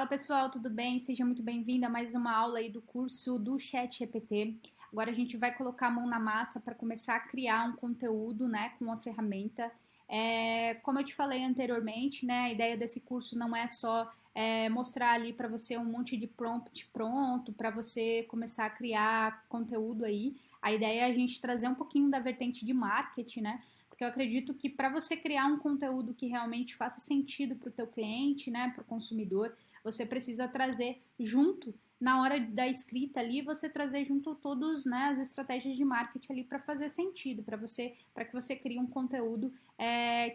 Fala pessoal, tudo bem? Seja muito bem-vindo a mais uma aula aí do curso do ChatGPT. Agora a gente vai colocar a mão na massa para começar a criar um conteúdo, né, com uma ferramenta. Como eu te falei anteriormente, né, a ideia desse curso não é só mostrar ali para você um monte de prompt pronto para você começar a criar conteúdo aí. A ideia é a gente trazer um pouquinho da vertente de marketing, né? Porque eu acredito que para você criar um conteúdo que realmente faça sentido para o teu cliente, né, para o consumidor, você precisa trazer junto, na hora da escrita ali, você trazer junto todos, né, as estratégias de marketing ali para fazer sentido, para que você crie um conteúdo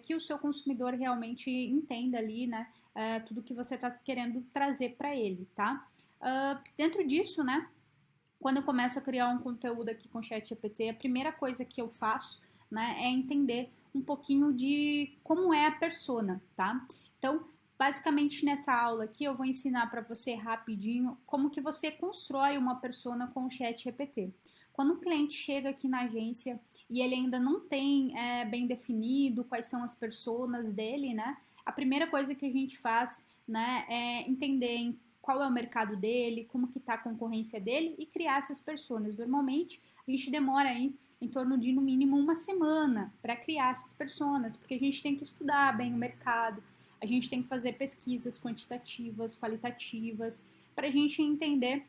que o seu consumidor realmente entenda ali, né, tudo que você está querendo trazer para ele, tá? Dentro disso, né, quando eu começo a criar um conteúdo aqui com o ChatGPT, a primeira coisa que eu faço, né, é entender um pouquinho de como é a persona, tá? Então, basicamente nessa aula aqui eu vou ensinar para você rapidinho como que você constrói uma persona com o ChatGPT. Quando o cliente chega aqui na agência e ele ainda não tem bem definido quais são as personas dele, né? A primeira coisa que a gente faz, né, é entender qual é o mercado dele, como que está a concorrência dele e criar essas personas. Normalmente a gente demora aí em torno de no mínimo uma semana para criar essas personas, porque a gente tem que estudar bem o mercado, a gente tem que fazer pesquisas quantitativas, qualitativas, para a gente entender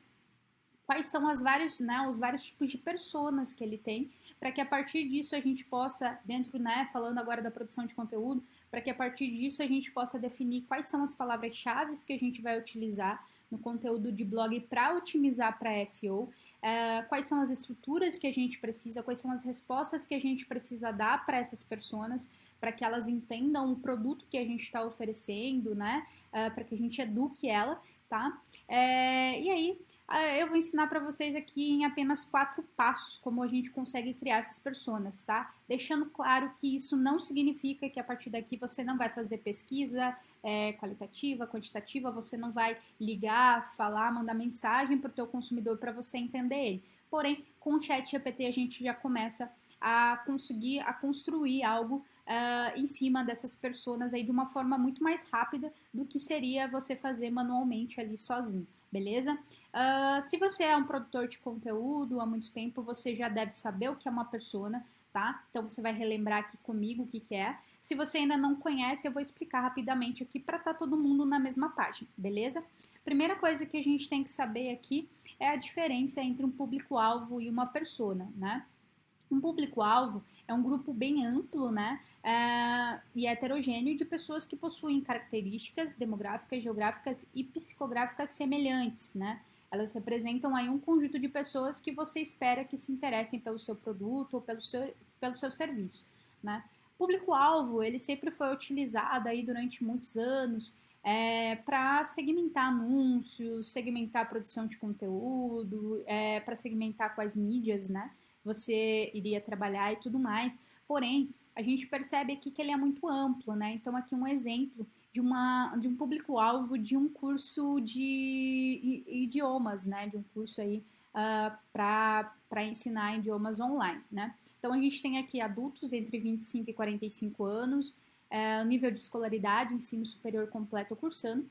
quais são os vários tipos de personas que ele tem, para que a partir disso a gente possa, dentro, né, falando agora da produção de conteúdo, para que a partir disso a gente possa definir quais são as palavras-chave que a gente vai utilizar no conteúdo de blog para otimizar para SEO, quais são as estruturas que a gente precisa, quais são as respostas que a gente precisa dar para essas personas, para que elas entendam o produto que a gente está oferecendo, né, para que a gente eduque ela, tá? E aí, eu vou ensinar para vocês aqui em apenas 4 passos como a gente consegue criar essas personas, tá? Deixando claro que isso não significa que a partir daqui você não vai fazer pesquisa qualitativa, quantitativa, você não vai ligar, falar, mandar mensagem para o teu consumidor para você entender ele. Porém, com o ChatGPT a gente já começa a conseguir a construir algo em cima dessas personas aí de uma forma muito mais rápida do que seria você fazer manualmente ali sozinho, beleza? Se você é um produtor de conteúdo há muito tempo, você já deve saber o que é uma persona, tá? Então você vai relembrar aqui comigo o que é. Se você ainda não conhece, eu vou explicar rapidamente aqui para estar todo mundo na mesma página, beleza? Primeira coisa que a gente tem que saber aqui é a diferença entre um público-alvo e uma persona, né? Um público-alvo é um grupo bem amplo, né, e heterogêneo de pessoas que possuem características demográficas, geográficas e psicográficas semelhantes, né? Elas representam aí um conjunto de pessoas que você espera que se interessem pelo seu produto ou pelo seu serviço, né? Público-alvo, ele sempre foi utilizado aí durante muitos anos para segmentar anúncios, segmentar a produção de conteúdo, para segmentar quais mídias, né, você iria trabalhar e tudo mais. Porém, a gente percebe aqui que ele é muito amplo, né? Então, aqui um exemplo de um público-alvo de um curso de idiomas, né? De um curso aí para ensinar idiomas online, né? Então, a gente tem aqui adultos entre 25 e 45 anos, o nível de escolaridade, ensino superior completo ou cursando,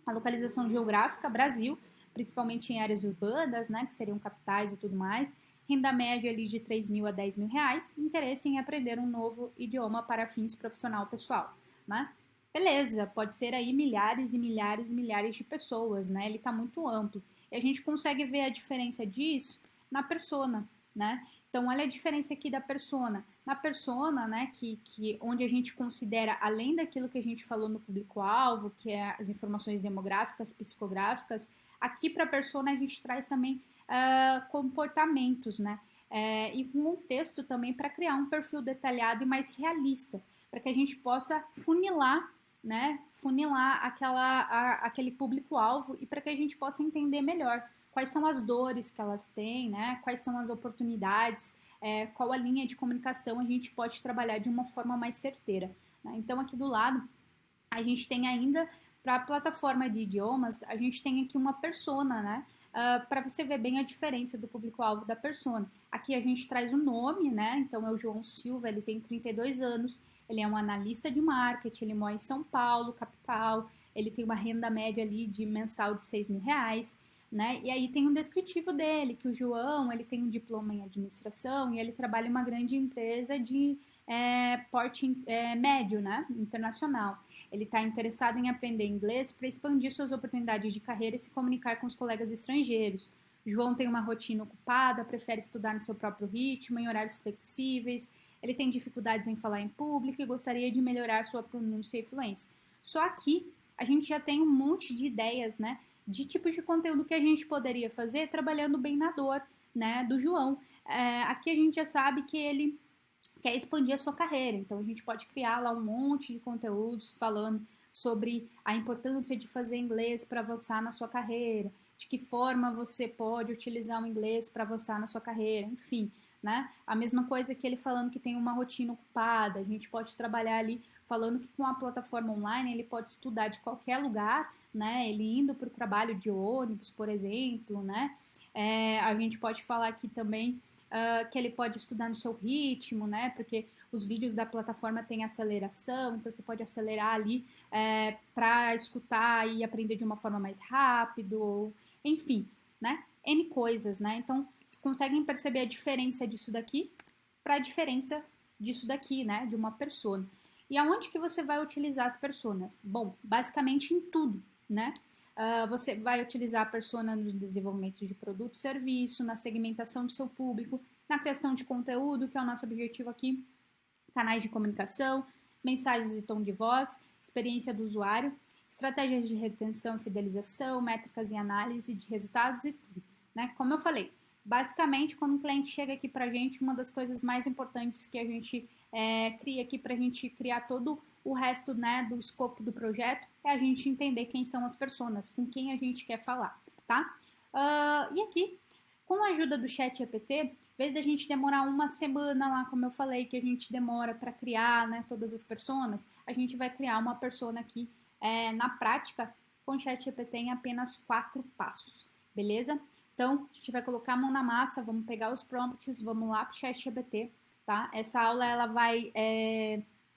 a localização geográfica, Brasil, principalmente em áreas urbanas, né, que seriam capitais e tudo mais, renda média ali de 3 mil a 10 mil reais, interesse em aprender um novo idioma para fins profissional pessoal, né? Beleza, pode ser aí milhares e milhares e milhares de pessoas, né? Ele está muito amplo. E a gente consegue ver a diferença disso na persona, né? Então, olha a diferença aqui da persona. Na persona, né, onde a gente considera, além daquilo que a gente falou no público-alvo, que é as informações demográficas, psicográficas, aqui para a persona a gente traz também comportamentos, né? E um texto também para criar um perfil detalhado e mais realista, para que a gente possa funilar, né? Funilar aquele público-alvo e para que a gente possa entender melhor quais são as dores que elas têm, né? Quais são as oportunidades, qual a linha de comunicação a gente pode trabalhar de uma forma mais certeira, né? Então, aqui do lado, a gente tem ainda, para a plataforma de idiomas, a gente tem aqui uma persona, né? Para você ver bem a diferença do público-alvo da persona. Aqui a gente traz o nome, né? Então é o João Silva, ele tem 32 anos, ele é um analista de marketing, ele mora em São Paulo, capital, ele tem uma renda média ali de mensal de R$ 6.000, né? E aí tem um descritivo dele, que o João, ele tem um diploma em administração e ele trabalha em uma grande empresa de porte médio, né? Internacional. Ele está interessado em aprender inglês para expandir suas oportunidades de carreira e se comunicar com os colegas estrangeiros. João tem uma rotina ocupada, prefere estudar no seu próprio ritmo, em horários flexíveis. Ele tem dificuldades em falar em público e gostaria de melhorar sua pronúncia e fluência. Só aqui a gente já tem um monte de ideias, né, de tipos de conteúdo que a gente poderia fazer trabalhando bem na dor, né, do João. Aqui a gente já sabe que ele quer expandir a sua carreira, então a gente pode criar lá um monte de conteúdos falando sobre a importância de fazer inglês para avançar na sua carreira, de que forma você pode utilizar o inglês para avançar na sua carreira, enfim, né? A mesma coisa que ele falando que tem uma rotina ocupada, a gente pode trabalhar ali falando que com a plataforma online ele pode estudar de qualquer lugar, né? Ele indo para o trabalho de ônibus, por exemplo, né? A gente pode falar aqui também que ele pode estudar no seu ritmo, né? Porque os vídeos da plataforma têm aceleração, então você pode acelerar ali para escutar e aprender de uma forma mais rápido, enfim, né? N coisas, né? Então, vocês conseguem perceber a diferença disso daqui para a diferença disso daqui, né? De uma persona. E aonde que você vai utilizar as personas? Bom, basicamente em tudo, né? Você vai utilizar a persona no desenvolvimento de produto e serviço, na segmentação do seu público, na criação de conteúdo, que é o nosso objetivo aqui, canais de comunicação, mensagens e tom de voz, experiência do usuário, estratégias de retenção e fidelização, métricas e análise de resultados e tudo, né? Como eu falei, basicamente, quando um cliente chega aqui pra gente, uma das coisas mais importantes que a gente cria aqui pra gente criar todo o resto, né, do escopo do projeto é a gente entender quem são as pessoas, com quem a gente quer falar, tá? E aqui, com a ajuda do ChatGPT, em vez da gente demorar uma semana lá, como eu falei, que a gente demora para criar, né, todas as pessoas, a gente vai criar uma persona aqui na prática com o ChatGPT em apenas 4 passos, beleza? Então, a gente vai colocar a mão na massa, vamos pegar os prompts, vamos lá para o ChatGPT, tá? Essa aula ela vai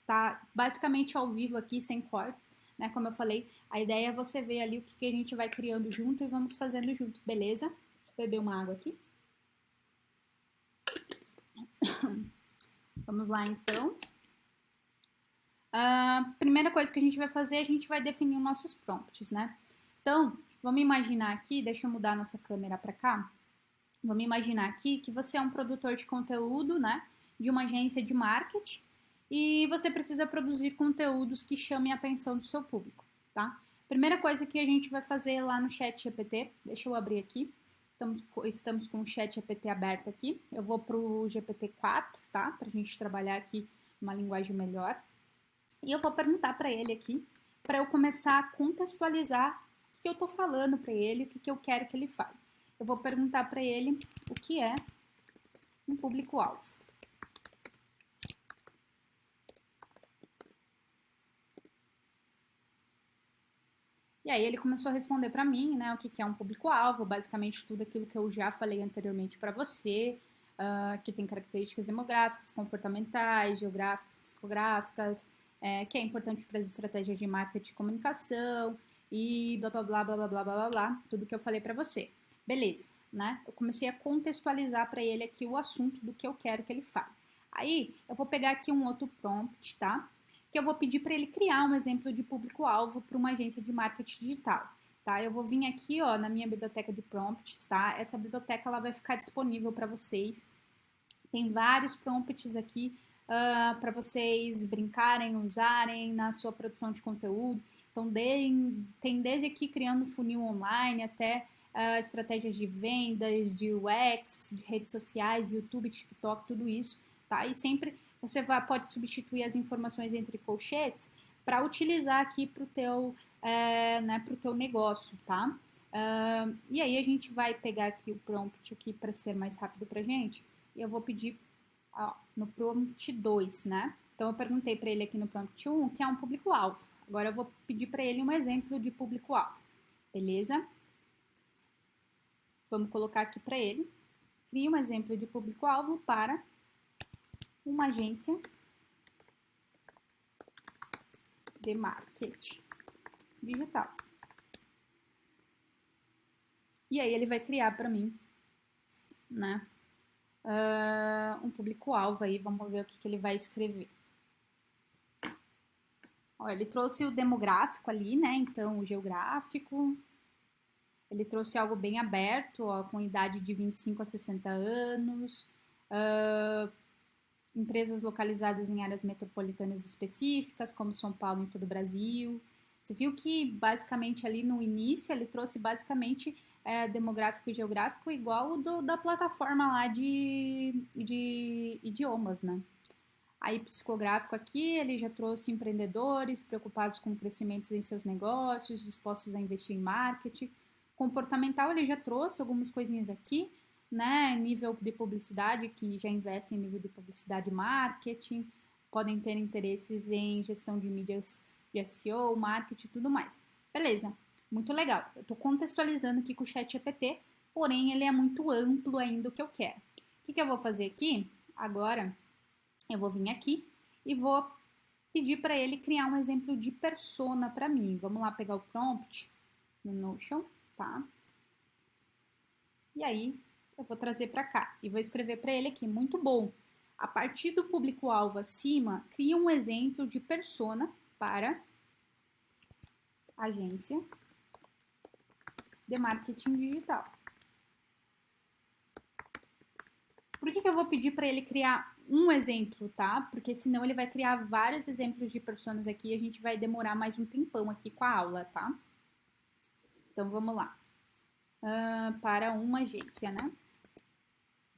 tá basicamente ao vivo aqui, sem cortes, né? Como eu falei, a ideia é você ver ali o que a gente vai criando junto e vamos fazendo junto, beleza? Deixa eu beber uma água aqui. Vamos lá, então. A primeira coisa que a gente vai fazer, a gente vai definir os nossos prompts, né? Então, vamos imaginar aqui, deixa eu mudar nossa câmera para cá. Vamos imaginar aqui que você é um produtor de conteúdo, né? De uma agência de marketing e você precisa produzir conteúdos que chamem a atenção do seu público, tá? Primeira coisa que a gente vai fazer lá no ChatGPT, deixa eu abrir aqui. Estamos com o ChatGPT aberto aqui. Eu vou para o GPT-4, tá? Para a gente trabalhar aqui uma linguagem melhor. E eu vou perguntar para ele aqui, para eu começar a contextualizar o que eu estou falando para ele, o que eu quero que ele fale. Eu vou perguntar para ele o que é um público-alvo. E aí ele começou a responder para mim, né, o que é um público-alvo, basicamente tudo aquilo que eu já falei anteriormente para você, que tem características demográficas, comportamentais, geográficas, psicográficas, que é importante para as estratégias de marketing e comunicação, e blá, blá, blá, blá, blá, blá, blá, blá, tudo que eu falei para você. Beleza, né? Eu comecei a contextualizar para ele aqui o assunto do que eu quero que ele fale. Aí, eu vou pegar aqui um outro prompt, tá? Que eu vou pedir para ele criar um exemplo de público-alvo para uma agência de marketing digital, tá? Eu vou vir aqui, ó, na minha biblioteca de prompts, tá? Essa biblioteca, ela vai ficar disponível para vocês. Tem vários prompts aqui para vocês brincarem, usarem na sua produção de conteúdo. Então, tem desde aqui criando funil online até estratégias de vendas, de UX, de redes sociais, YouTube, TikTok, tudo isso, tá? E sempre você pode substituir as informações entre colchetes para utilizar aqui para o teu, pro teu negócio, tá? E aí a gente vai pegar aqui o prompt aqui para ser mais rápido para gente. E eu vou pedir no prompt 2, né? Então eu perguntei para ele aqui no prompt 1 o que é um público-alvo. Agora eu vou pedir para ele um exemplo de público-alvo. Beleza? Vamos colocar aqui para ele. Crie um exemplo de público-alvo para uma agência de marketing. digital. E aí ele vai criar para mim, né, um público-alvo aí, vamos ver o que ele vai escrever. Ó, ele trouxe o demográfico ali, né, então o geográfico, ele trouxe algo bem aberto, ó, com idade de 25 a 60 anos, empresas localizadas em áreas metropolitanas específicas, como São Paulo e todo o Brasil. Você viu que basicamente ali no início ele trouxe basicamente demográfico e geográfico igual o da plataforma lá de idiomas, né? Aí psicográfico aqui ele já trouxe empreendedores preocupados com crescimentos em seus negócios, dispostos a investir em marketing. Comportamental ele já trouxe algumas coisinhas aqui, né? Nível de publicidade, que já investe em nível de publicidade e marketing, podem ter interesses em gestão de mídias de SEO, marketing e tudo mais. Beleza, muito legal. Eu estou contextualizando aqui com o ChatGPT, porém ele é muito amplo ainda o que eu quero. O que eu vou fazer aqui? Agora eu vou vir aqui e vou pedir para ele criar um exemplo de persona para mim. Vamos lá pegar o prompt no Notion, tá? E aí eu vou trazer para cá e vou escrever para ele aqui, muito bom. A partir do público-alvo acima, cria um exemplo de persona para agência de marketing digital. Por que eu vou pedir para ele criar um exemplo, tá? Porque senão ele vai criar vários exemplos de personas aqui e a gente vai demorar mais um tempão aqui com a aula, tá? Então vamos lá. Para uma agência, né?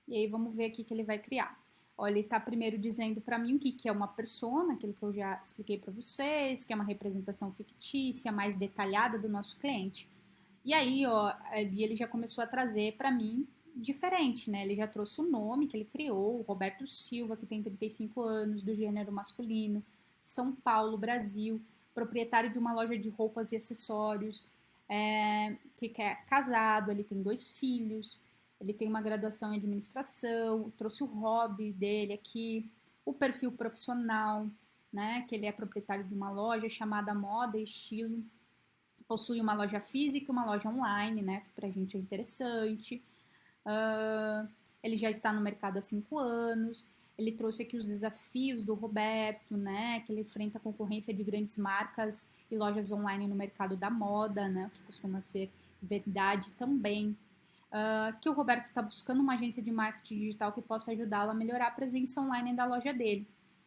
E aí vamos ver aqui que ele vai criar. Ó, ele está primeiro dizendo para mim o que é uma persona, aquilo que eu já expliquei para vocês, que é uma representação fictícia, mais detalhada do nosso cliente. E aí, ó, ele já começou a trazer para mim diferente, né? Ele já trouxe o nome que ele criou, o Roberto Silva, que tem 35 anos, do gênero masculino, São Paulo, Brasil, proprietário de uma loja de roupas e acessórios, que é casado, ele tem 2 filhos, ele tem uma graduação em administração, trouxe o hobby dele aqui, o perfil profissional, né? Que ele é proprietário de uma loja chamada Moda e Estilo, possui uma loja física e uma loja online, né? Que pra gente é interessante. Ele já está no mercado há 5 anos. Ele trouxe aqui os desafios do Roberto, né? Que ele enfrenta a concorrência de grandes marcas e lojas online no mercado da moda, né? O que costuma ser verdade também. Que o Roberto está buscando uma agência de marketing digital que possa ajudá-lo a melhorar a presença online da loja dele,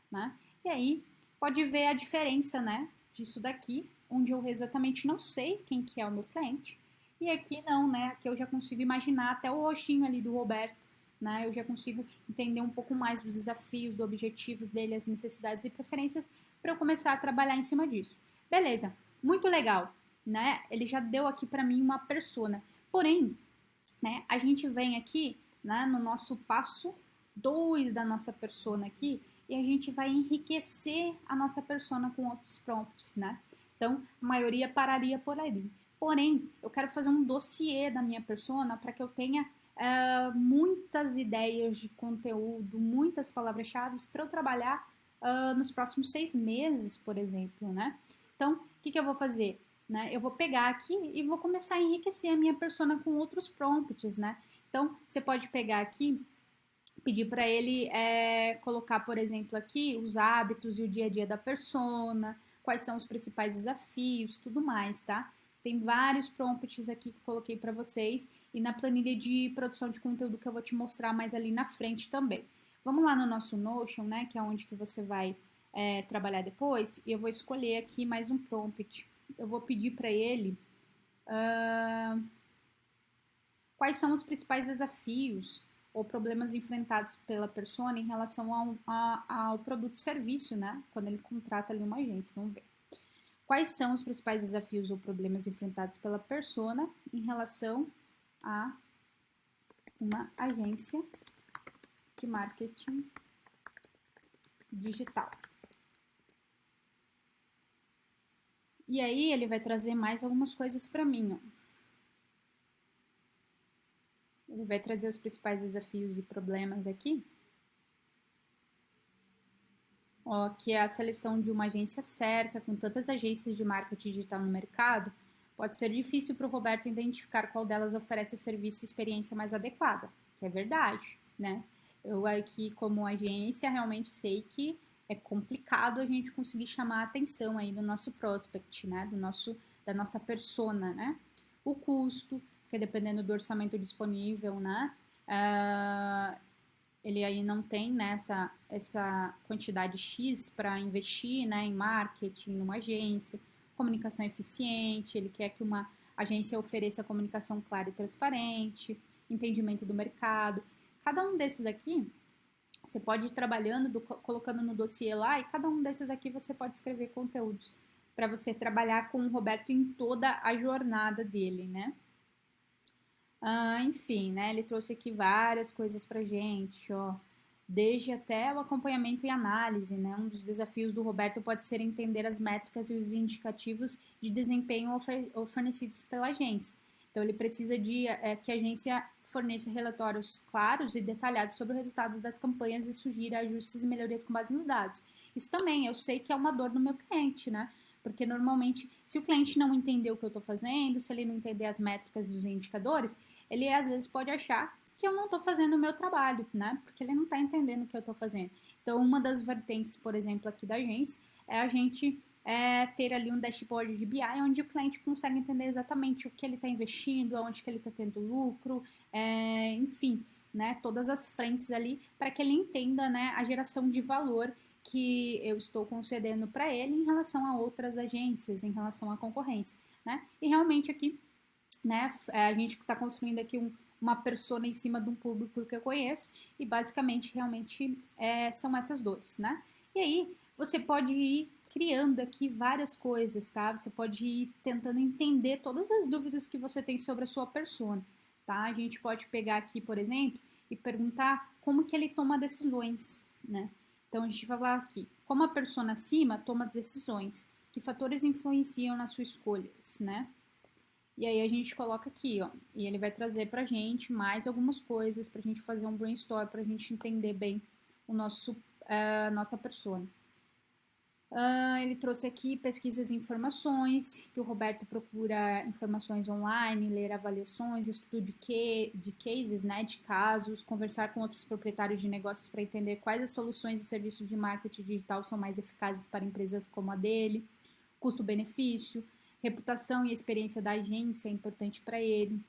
né? E aí pode ver a diferença, né? Disso daqui, onde eu exatamente não sei quem que é o meu cliente. E aqui não, né? Aqui eu já consigo imaginar até o rostinho ali do Roberto, né? Eu já consigo entender um pouco mais dos desafios, dos objetivos dele, as necessidades e preferências para eu começar a trabalhar em cima disso. Beleza, muito legal, né? Ele já deu aqui para mim uma persona. Porém, né, a gente vem aqui, né, no nosso passo 2 da nossa persona aqui e a gente vai enriquecer a nossa persona com outros prompts, né? Então, a maioria pararia por ali. Porém, eu quero fazer um dossiê da minha persona para que eu tenha muitas ideias de conteúdo, muitas palavras-chave para eu trabalhar nos próximos 6 meses, por exemplo, né? Então, o que eu vou fazer? Né? Eu vou pegar aqui e vou começar a enriquecer a minha persona com outros prompts, né? Então, você pode pegar aqui, pedir para ele colocar, por exemplo, aqui os hábitos e o dia a dia da persona, quais são os principais desafios, tudo mais, tá? Tem vários prompts aqui que eu coloquei para vocês e na planilha de produção de conteúdo que eu vou te mostrar mais ali na frente também. Vamos lá no nosso Notion, né? Que é onde que você vai trabalhar depois. E eu vou escolher aqui mais um prompt. Eu vou pedir para ele quais são os principais desafios ou problemas enfrentados pela persona em relação ao produto e serviço, né? Quando ele contrata ali uma agência, vamos ver. Quais são os principais desafios ou problemas enfrentados pela persona em relação a uma agência de marketing digital? E aí ele vai trazer mais algumas coisas para mim, ó. Ele vai trazer os principais desafios e problemas aqui. ó, que é a seleção de uma agência certa, com tantas agências de marketing digital no mercado, pode ser difícil para o Roberto identificar qual delas oferece serviço e experiência mais adequada, que é verdade, né? Eu aqui, como agência, realmente sei que é complicado a gente conseguir chamar a atenção aí do nosso prospect, né? Da nossa persona, né? O custo, que dependendo do orçamento disponível, né? Ele aí não tem, né, essa quantidade X para investir, né, em marketing, numa agência, comunicação eficiente, ele quer que uma agência ofereça comunicação clara e transparente, entendimento do mercado. Cada um desses aqui, você pode ir trabalhando, colocando no dossiê lá, e cada um desses aqui você pode escrever conteúdos para você trabalhar com o Roberto em toda a jornada dele, né? Enfim, né? Ele trouxe aqui várias coisas pra gente, ó. Desde até o acompanhamento e análise, né? Um dos desafios do Roberto pode ser entender as métricas e os indicativos de desempenho fornecidos pela agência. Então, ele precisa de que a agência forneça relatórios claros e detalhados sobre os resultados das campanhas e sugira ajustes e melhorias com base nos dados. Isso também, eu sei que é uma dor do meu cliente, né? Porque normalmente, se o cliente não entender o que eu estou fazendo, se ele não entender as métricas e os indicadores, ele às vezes pode achar que eu não estou fazendo o meu trabalho, né? Porque ele não está entendendo o que eu estou fazendo. Então, uma das vertentes, por exemplo, aqui da agência, é a gente ter ali um dashboard de BI, onde o cliente consegue entender exatamente o que ele está investindo, aonde que ele está tendo lucro, enfim, né? Todas as frentes ali, para que ele entenda, né, a geração de valor que eu estou concedendo para ele em relação a outras agências, em relação à concorrência, né? E realmente aqui, né, a gente está construindo aqui uma persona em cima de um público que eu conheço e basicamente realmente são essas dores, né? E aí você pode ir criando aqui várias coisas, tá? Você pode ir tentando entender todas as dúvidas que você tem sobre a sua persona, tá? A gente pode pegar aqui, por exemplo, e perguntar como que ele toma decisões, né? Então a gente vai falar aqui, como a persona acima toma decisões, que fatores influenciam nas suas escolhas, né? E aí a gente coloca aqui, ó, e ele vai trazer pra gente mais algumas coisas pra gente fazer um brainstorm, pra gente entender bem o nossa persona. Ele trouxe aqui pesquisas e informações, que o Roberto procura informações online, ler avaliações, estudo de cases, né, de casos, conversar com outros proprietários de negócios para entender quais as soluções e serviços de marketing digital são mais eficazes para empresas como a dele, custo-benefício, reputação e experiência da agência é importante para ele,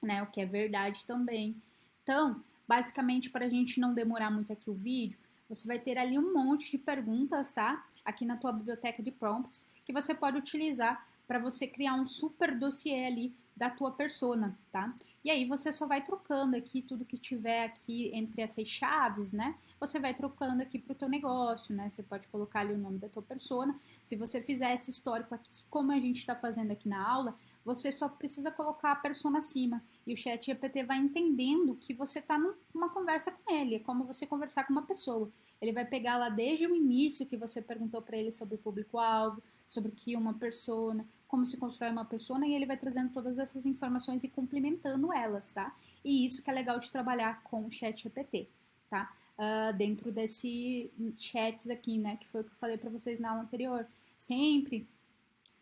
né, o que é verdade também. Então, basicamente, para a gente não demorar muito aqui o vídeo, você vai ter ali um monte de perguntas, tá? Aqui na tua biblioteca de prompts, que você pode utilizar para você criar um super dossiê ali da tua persona, tá? E aí você só vai trocando aqui tudo que tiver aqui entre essas chaves, né? Você vai trocando aqui para o teu negócio, né? Você pode colocar ali o nome da tua persona. Se você fizer esse histórico aqui, como a gente está fazendo aqui na aula, você só precisa colocar a persona acima e o chat GPT vai entendendo que você está numa conversa com ele, é como você conversar com uma pessoa. Ele vai pegar lá desde o início que você perguntou para ele sobre o público-alvo, sobre o que é uma persona, como se constrói uma persona, e ele vai trazendo todas essas informações e complementando elas, tá? E isso que é legal de trabalhar com o chat GPT, tá? Dentro desse chats aqui, né, que foi o que eu falei para vocês na aula anterior. Sempre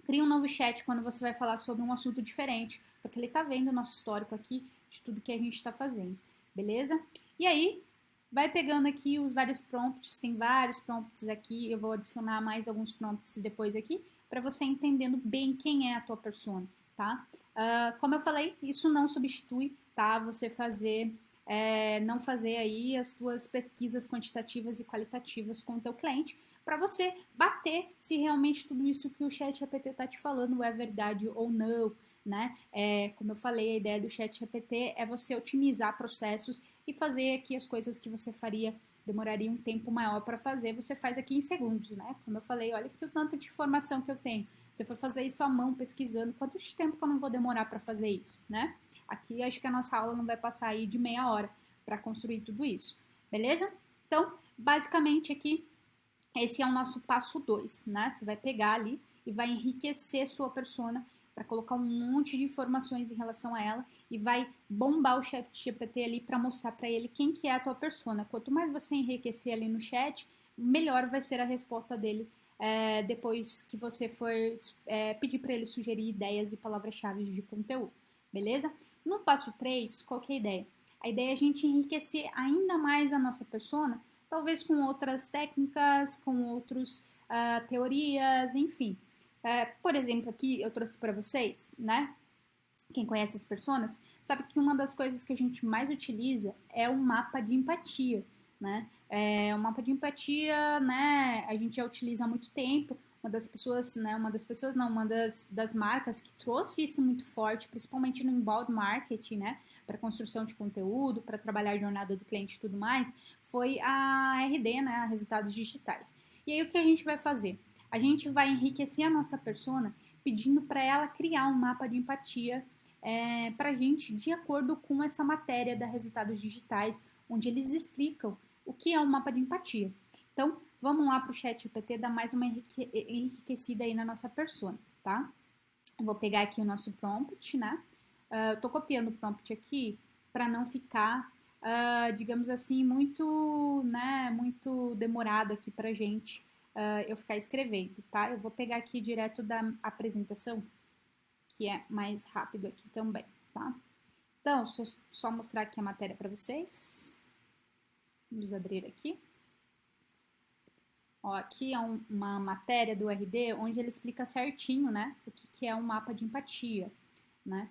cria um novo chat quando você vai falar sobre um assunto diferente, porque ele tá vendo o nosso histórico aqui de tudo que a gente está fazendo, beleza? E aí, vai pegando aqui os vários prompts, tem vários prompts aqui, eu vou adicionar mais alguns prompts depois aqui, para você entendendo bem quem é a tua persona, tá? Como eu falei, isso não substitui, tá? Você não fazer aí as tuas pesquisas quantitativas e qualitativas com o teu cliente, para você bater se realmente tudo isso que o chat GPT está te falando é verdade ou não, né? Como eu falei, a ideia do chat GPT é você otimizar processos e fazer aqui as coisas que você demoraria um tempo maior para fazer, você faz aqui em segundos, né? Como eu falei, olha que tanto de informação que eu tenho. Você for fazer isso à mão, pesquisando, quanto de tempo que eu não vou demorar para fazer isso, né? Aqui acho que a nossa aula não vai passar aí de meia hora para construir tudo isso, beleza? Então, basicamente aqui esse é o nosso passo 2, né? Você vai pegar ali e vai enriquecer sua persona para colocar um monte de informações em relação a ela e vai bombar o chat GPT ali para mostrar para ele quem que é a tua persona. Quanto mais você enriquecer ali no chat, melhor vai ser a resposta dele depois que você for pedir para ele sugerir ideias e palavras-chave de conteúdo, beleza? No passo 3, qual que é a ideia? A ideia é a gente enriquecer ainda mais a nossa persona, talvez com outras técnicas, com outras teorias, enfim. Por exemplo, aqui eu trouxe para vocês, né? Quem conhece as personas, sabe que uma das coisas que a gente mais utiliza é o mapa de empatia, né? O mapa de empatia, né, a gente já utiliza há muito tempo. Uma das marcas que trouxe isso muito forte, principalmente no inbound marketing, né, para construção de conteúdo, para trabalhar a jornada do cliente e tudo mais, foi a RD, né, a Resultados Digitais. E aí o que a gente vai fazer? A gente vai enriquecer a nossa persona pedindo para ela criar um mapa de empatia para a gente, de acordo com essa matéria da Resultados Digitais, onde eles explicam o que é um mapa de empatia. Então, vamos lá para o chat GPT dar mais uma enriquecida aí na nossa persona, tá? Eu vou pegar aqui o nosso prompt, né? Eu tô copiando o prompt aqui para não ficar, digamos assim, muito, né, muito demorado aqui pra gente eu ficar escrevendo, tá? Eu vou pegar aqui direto da apresentação, que é mais rápido aqui também, tá? Então, só mostrar aqui a matéria para vocês. Vamos abrir aqui. Ó, aqui é uma matéria do RD onde ele explica certinho, né, o que é um mapa de empatia, né?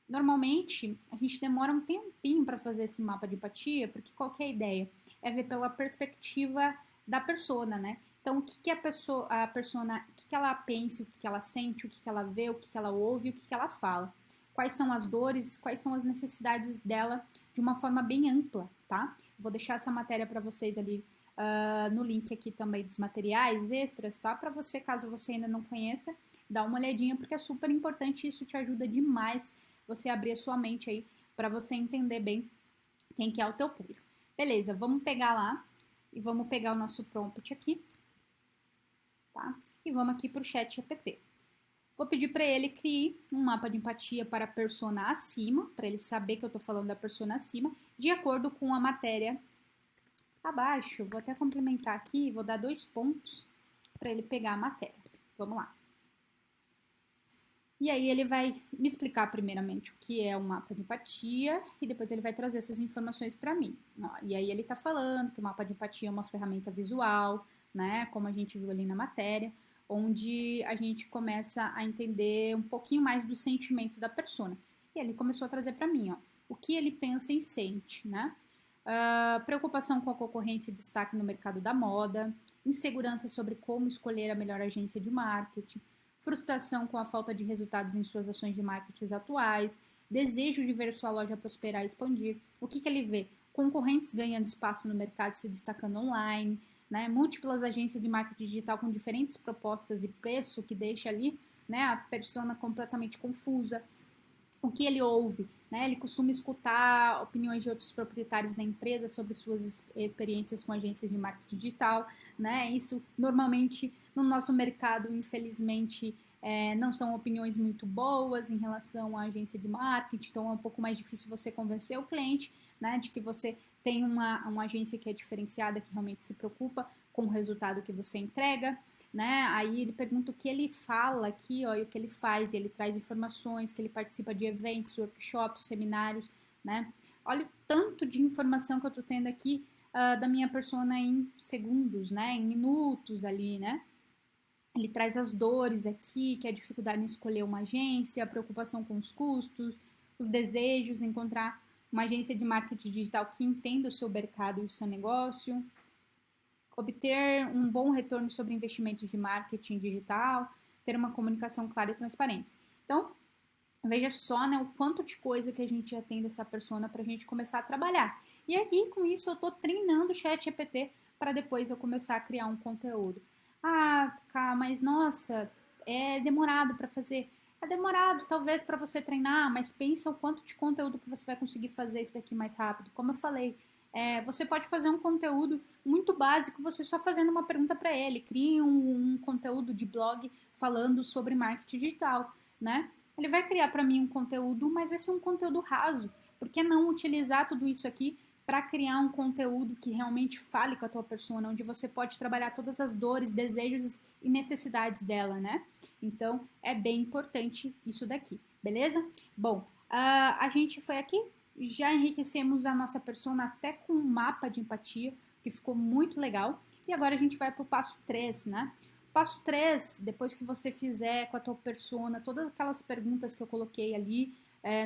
Normalmente, a gente demora um tempinho para fazer esse mapa de empatia, porque qual que é a ideia? É ver pela perspectiva da persona, né? Então, o que a persona, o que ela pensa, o que ela sente, o que ela vê, o que ela ouve, o que ela fala. Quais são as dores, quais são as necessidades dela de uma forma bem ampla, tá? Vou deixar essa matéria para vocês ali no link aqui também dos materiais extras, tá? Para você, caso você ainda não conheça, dá uma olhadinha, porque é super importante, isso te ajuda demais você abrir a sua mente aí para você entender bem quem que é o teu público. Beleza, vamos pegar lá e vamos pegar o nosso prompt aqui, tá? E vamos aqui para o chat GPT. Vou pedir para ele criar um mapa de empatia para a persona acima, para ele saber que eu estou falando da persona acima, de acordo com a matéria abaixo. Vou até complementar aqui, vou dar 2 pontos para ele pegar a matéria. Vamos lá. E aí ele vai me explicar primeiramente o que é um mapa de empatia e depois ele vai trazer essas informações para mim. Ó, e aí ele está falando que o mapa de empatia é uma ferramenta visual, né, como a gente viu ali na matéria, onde a gente começa a entender um pouquinho mais dos sentimentos da persona. E ele começou a trazer para mim, ó, o que ele pensa e sente, né? Preocupação com a concorrência e destaque no mercado da moda, insegurança sobre como escolher a melhor agência de marketing, frustração com a falta de resultados em suas ações de marketing atuais, desejo de ver sua loja prosperar e expandir. O que ele vê? Concorrentes ganhando espaço no mercado e se destacando online, né? Múltiplas agências de marketing digital com diferentes propostas e preço, que deixa ali, né, a persona completamente confusa. O que ele ouve, né? Ele costuma escutar opiniões de outros proprietários da empresa sobre suas experiências com agências de marketing digital, né? Isso normalmente no nosso mercado, infelizmente, não são opiniões muito boas em relação à agência de marketing, então é um pouco mais difícil você convencer o cliente, né, de que você tem uma agência que é diferenciada, que realmente se preocupa com o resultado que você entrega, né? Aí ele pergunta o que ele fala aqui, ó, e o que ele faz, e ele traz informações, que ele participa de eventos, workshops, seminários, né? Olha o tanto de informação que eu tô tendo aqui da minha persona em segundos, né? Em minutos ali, né? Ele traz as dores aqui, que é a dificuldade em escolher uma agência, a preocupação com os custos, os desejos, encontrar uma agência de marketing digital que entenda o seu mercado e o seu negócio, obter um bom retorno sobre investimentos de marketing digital, ter uma comunicação clara e transparente. Então, veja só, né, o quanto de coisa que a gente já tem dessa persona para a gente começar a trabalhar. E aí, com isso, eu estou treinando o chat GPT para depois eu começar a criar um conteúdo. Ah, cá, mas nossa, é demorado para fazer. É demorado, talvez, para você treinar, mas pensa o quanto de conteúdo que você vai conseguir fazer isso daqui mais rápido. Como eu falei, você pode fazer um conteúdo muito básico, você só fazendo uma pergunta para ele. Crie um conteúdo de blog falando sobre marketing digital, né? Ele vai criar para mim um conteúdo, mas vai ser um conteúdo raso. Por que não utilizar tudo isso aqui para criar um conteúdo que realmente fale com a tua persona, onde você pode trabalhar todas as dores, desejos e necessidades dela, né? Então, é bem importante isso daqui, beleza? Bom, a gente foi aqui, já enriquecemos a nossa persona até com um mapa de empatia, que ficou muito legal. E agora a gente vai para o passo 3, né? Passo 3, depois que você fizer com a tua persona todas aquelas perguntas que eu coloquei ali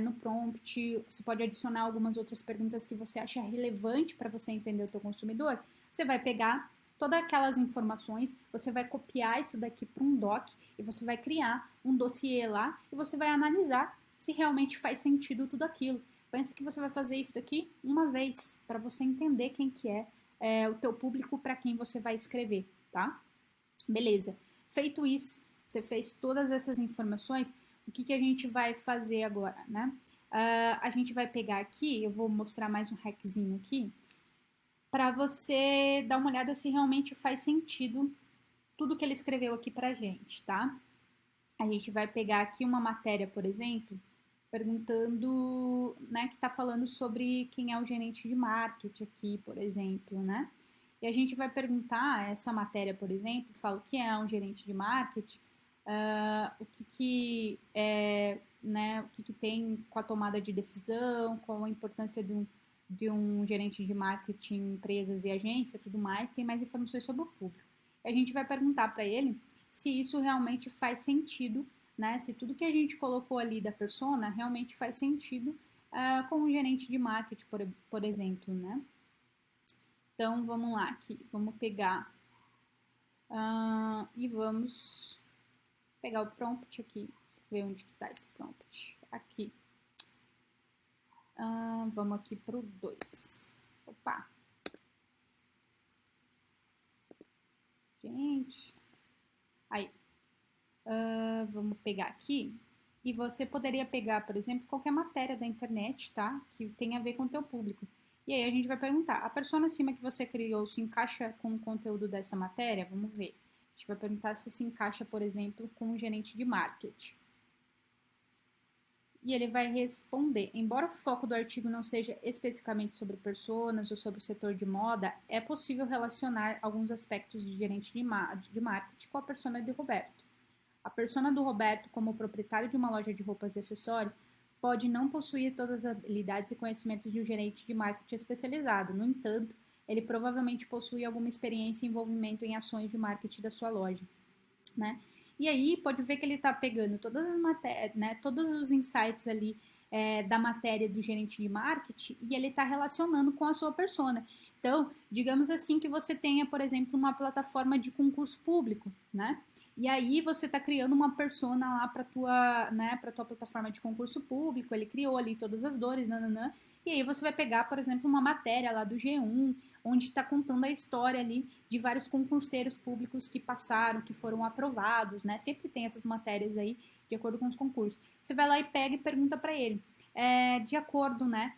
no prompt, você pode adicionar algumas outras perguntas que você acha relevante para você entender o teu consumidor. Você vai pegar todas aquelas informações, você vai copiar isso daqui para um doc e você vai criar um dossiê lá e você vai analisar se realmente faz sentido tudo aquilo. Pensa que você vai fazer isso daqui uma vez para você entender quem que é o teu público para quem você vai escrever, tá? Beleza. Feito isso, você fez todas essas informações, o que a gente vai fazer agora, né? A gente vai pegar aqui, eu vou mostrar mais um hackzinho aqui, para você dar uma olhada se realmente faz sentido tudo que ele escreveu aqui pra gente, tá? A gente vai pegar aqui uma matéria, por exemplo, perguntando, né, que está falando sobre quem é o gerente de marketing aqui, por exemplo, né? E a gente vai perguntar, essa matéria, por exemplo, fala o que é um gerente de marketing, o que é, né, o que tem com a tomada de decisão, qual a importância de um gerente de marketing, empresas e agência, tudo mais, tem mais informações sobre o público. E a gente vai perguntar para ele se isso realmente faz sentido, né? Se tudo que a gente colocou ali da persona realmente faz sentido com um gerente de marketing, por exemplo, né? Então, vamos lá aqui. Vamos pegar e vamos pegar o prompt aqui. Deixa eu ver onde que tá esse prompt. Aqui. Vamos aqui pro 2. Opa! Gente. Aí. Vamos pegar aqui. E você poderia pegar, por exemplo, qualquer matéria da internet, tá? Que tenha a ver com o teu público. E aí a gente vai perguntar, a persona acima que você criou se encaixa com o conteúdo dessa matéria? Vamos ver. A gente vai perguntar se encaixa, por exemplo, com um gerente de marketing. E ele vai responder, embora o foco do artigo não seja especificamente sobre personas ou sobre o setor de moda, é possível relacionar alguns aspectos de gerente de marketing com a persona de Roberto. A persona do Roberto, como proprietário de uma loja de roupas e acessórios, pode não possuir todas as habilidades e conhecimentos de um gerente de marketing especializado. No entanto, ele provavelmente possui alguma experiência e envolvimento em ações de marketing da sua loja, né? E aí pode ver que ele está pegando todas as matérias, né, todos os insights ali da matéria do gerente de marketing e ele está relacionando com a sua persona. Então, digamos assim que você tenha, por exemplo, uma plataforma de concurso público, né? E aí você está criando uma persona lá para tua, né, para tua plataforma de concurso público. Ele criou ali todas as dores, nananã. E aí você vai pegar, por exemplo, uma matéria lá do G1, onde está contando a história ali de vários concurseiros públicos que passaram, que foram aprovados, né? Sempre tem essas matérias aí de acordo com os concursos. Você vai lá e pega e pergunta para ele, de acordo, né?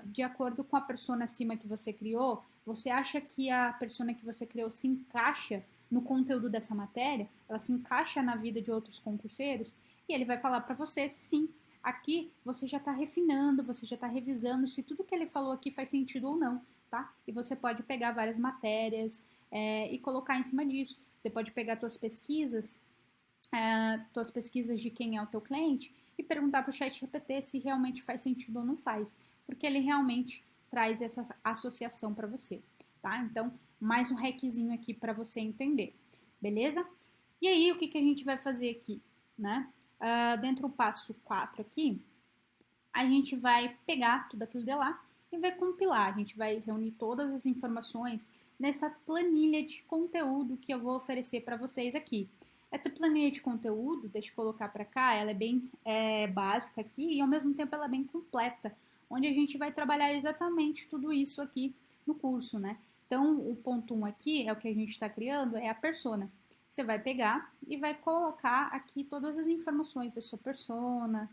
De acordo com a persona acima que você criou, você acha que a persona que você criou se encaixa no conteúdo dessa matéria? Ela se encaixa na vida de outros concurseiros? E ele vai falar para você se sim. Aqui você já está refinando, você já está revisando se tudo que ele falou aqui faz sentido ou não, tá? E você pode pegar várias matérias e colocar em cima disso. Você pode pegar tuas pesquisas de quem é o teu cliente e perguntar para o ChatGPT se realmente faz sentido ou não faz, porque ele realmente traz essa associação para você, tá? Então, mais um hackzinho aqui para você entender, beleza? E aí, o que a gente vai fazer aqui, né? Dentro do passo 4 aqui, a gente vai pegar tudo aquilo de lá e vai compilar. A gente vai reunir todas as informações nessa planilha de conteúdo que eu vou oferecer para vocês aqui. Essa planilha de conteúdo, deixa eu colocar para cá, ela é bem básica aqui e ao mesmo tempo ela é bem completa, onde a gente vai trabalhar exatamente tudo isso aqui no curso, né? Então, o ponto 1 aqui é o que a gente está criando, é a persona. Você vai pegar e vai colocar aqui todas as informações da sua persona,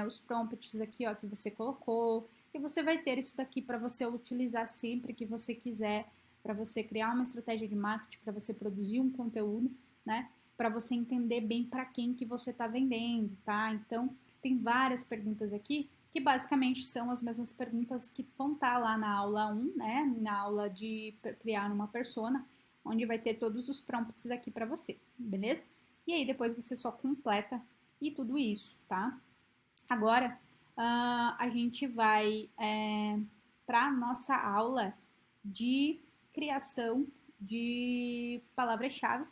os prompts aqui ó, que você colocou, e você vai ter isso daqui para você utilizar sempre que você quiser, para você criar uma estratégia de marketing, para você produzir um conteúdo, né? Para você entender bem para quem que você está vendendo, tá? Então, tem várias perguntas aqui que basicamente são as mesmas perguntas que vão estar lá na aula 1, né? Na aula de criar uma persona, onde vai ter todos os prompts aqui para você, beleza? E aí depois você só completa e tudo isso, tá? Agora a gente vai para nossa aula de criação de palavras-chave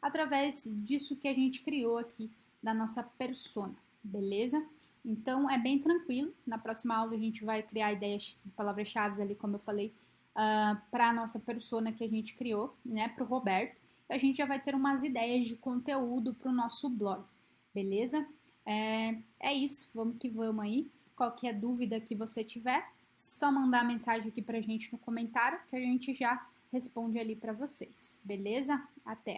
através disso que a gente criou aqui da nossa persona, beleza? Então é bem tranquilo. Na próxima aula a gente vai criar ideias de palavras-chave ali, como eu falei, para a nossa persona que a gente criou, né, para o Roberto. E a gente já vai ter umas ideias de conteúdo para o nosso blog, beleza? É isso, vamos que vamos aí. Qualquer dúvida que você tiver, só mandar mensagem aqui pra gente no comentário que a gente já responde ali para vocês, beleza? Até!